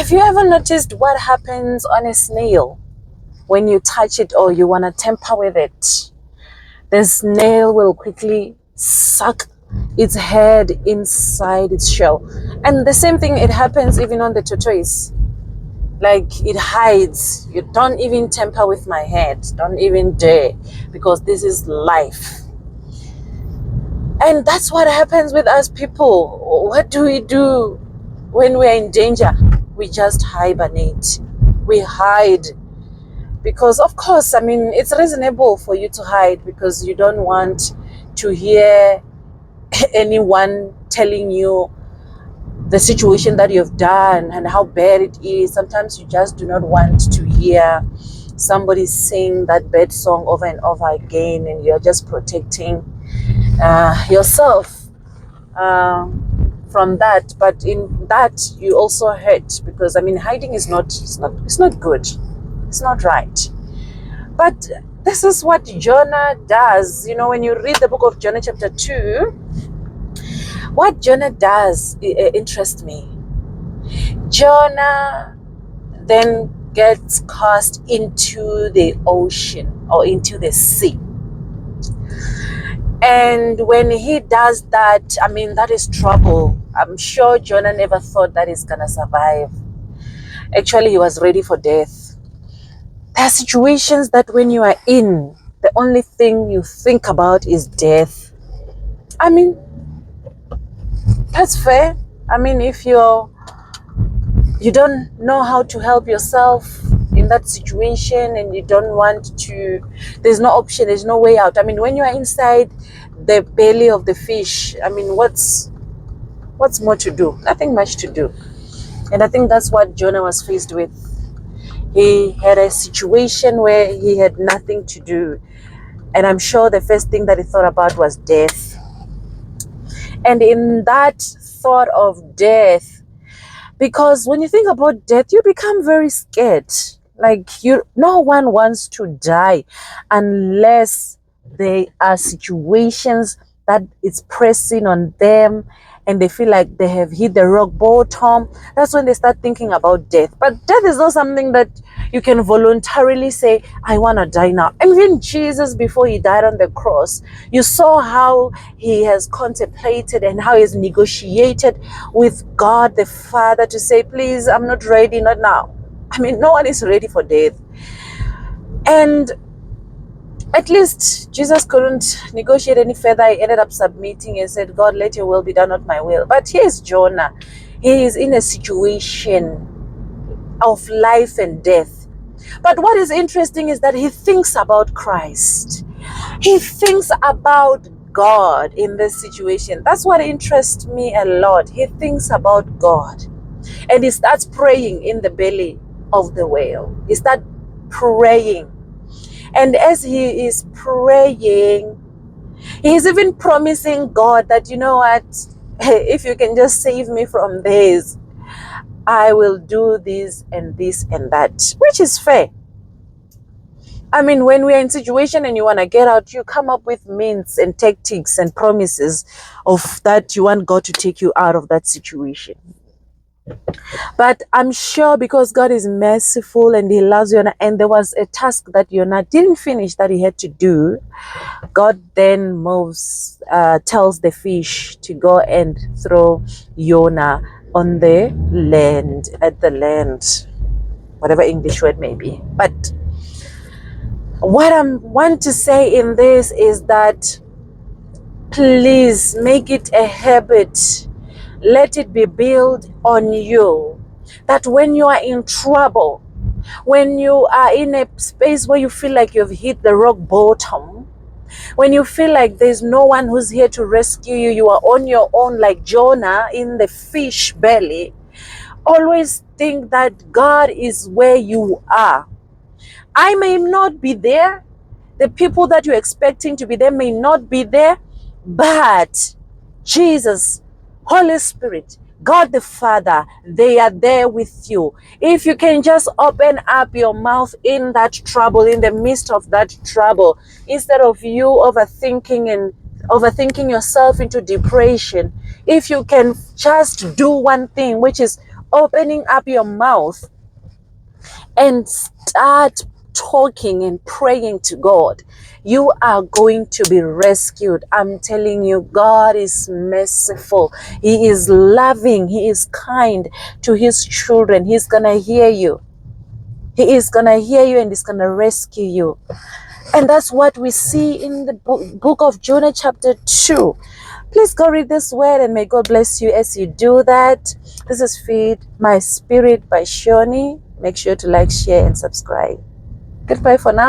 Have you ever noticed what happens on a snail when you touch it or you want to tamper with it? The snail will quickly suck its head inside its shell. And the same thing, it happens even on the tortoise. Like, it hides. You don't even tamper with my head. Don't even dare, because this is life. And that's what happens with us people. What do we do when we're in danger? We just hibernate. We hide. Because, of course, I mean, it's reasonable for you to hide because you don't want to hear anyone telling you the situation that you've done and how bad it is. Sometimes you just do not want to hear somebody sing that bad song over and over again, and you're just protecting yourself from that. But in that, you also hurt, because I mean, hiding is not good. It's not right. But this is what Jonah does. You know, when you read the book of Jonah chapter 2, what Jonah does interests me. Jonah then gets cast into the ocean or into the sea. And when he does that, I mean, that is trouble. I'm sure Jonah never thought that he's going to survive. Actually, he was ready for death. There are situations that when you are in, the only thing you think about is death. I mean, that's fair. I mean, if you don't know how to help yourself in that situation and you don't want to, there's no option, there's no way out. I mean, when you are inside the belly of the fish, I mean, what's more to do? Nothing much to do. And I think that's what Jonah was faced with. He had a situation where he had nothing to do. And I'm sure the first thing that he thought about was death. And in that thought of death, because when you think about death, you become very scared. Like, no one wants to die unless there are situations that it's pressing on them and they feel like they have hit the rock bottom. That's when they start thinking about death. But death is not something that you can voluntarily say, I want to die now. And even Jesus, before he died on the cross, you saw how he has contemplated and how he's negotiated with God the Father to say, please, I'm not ready, not now. I mean, no one is ready for death. And at least Jesus couldn't negotiate any further. He ended up submitting and said, God, let your will be done, not my will. But here's Jonah. He is in a situation of life and death. But what is interesting is that he thinks about Christ. He thinks about God in this situation. That's what interests me a lot. He thinks about God. And he starts praying in the belly of the whale. He starts praying. And as he is praying, he's even promising God that, you know what, if you can just save me from this, I will do this and this and that, which is fair. I mean, when we're in a situation and you want to get out, you come up with means and tactics and promises of that you want God to take you out of that situation. But I'm sure because God is merciful and he loves Jonah, and there was a task that Jonah didn't finish that he had to do, God then tells the fish to go and throw Jonah on the land, whatever English word may be. But what I want to say in this is that please make it a habit. Let it be built on you that when you are in trouble, when you are in a space where you feel like you've hit the rock bottom, when you feel like there's no one who's here to rescue you, you are on your own like Jonah in the fish belly, always think that God is where you are. I may not be there. The people that you're expecting to be there may not be there, but Jesus, Holy Spirit, God the Father, they are there with you. If you can just open up your mouth in that trouble, in the midst of that trouble, instead of you overthinking yourself into depression, if you can just do one thing, which is opening up your mouth and start talking and praying to God, you are going to be rescued. I'm telling you, God is merciful. He is loving. He is kind to his children. He's going to hear you. He is going to hear you and he's going to rescue you. And that's what we see in the book of Jonah chapter 2. Please go read this word and may God bless you as you do that. This is Feed My Spirit by Shoni. Make sure to like, share, and subscribe. Goodbye for now.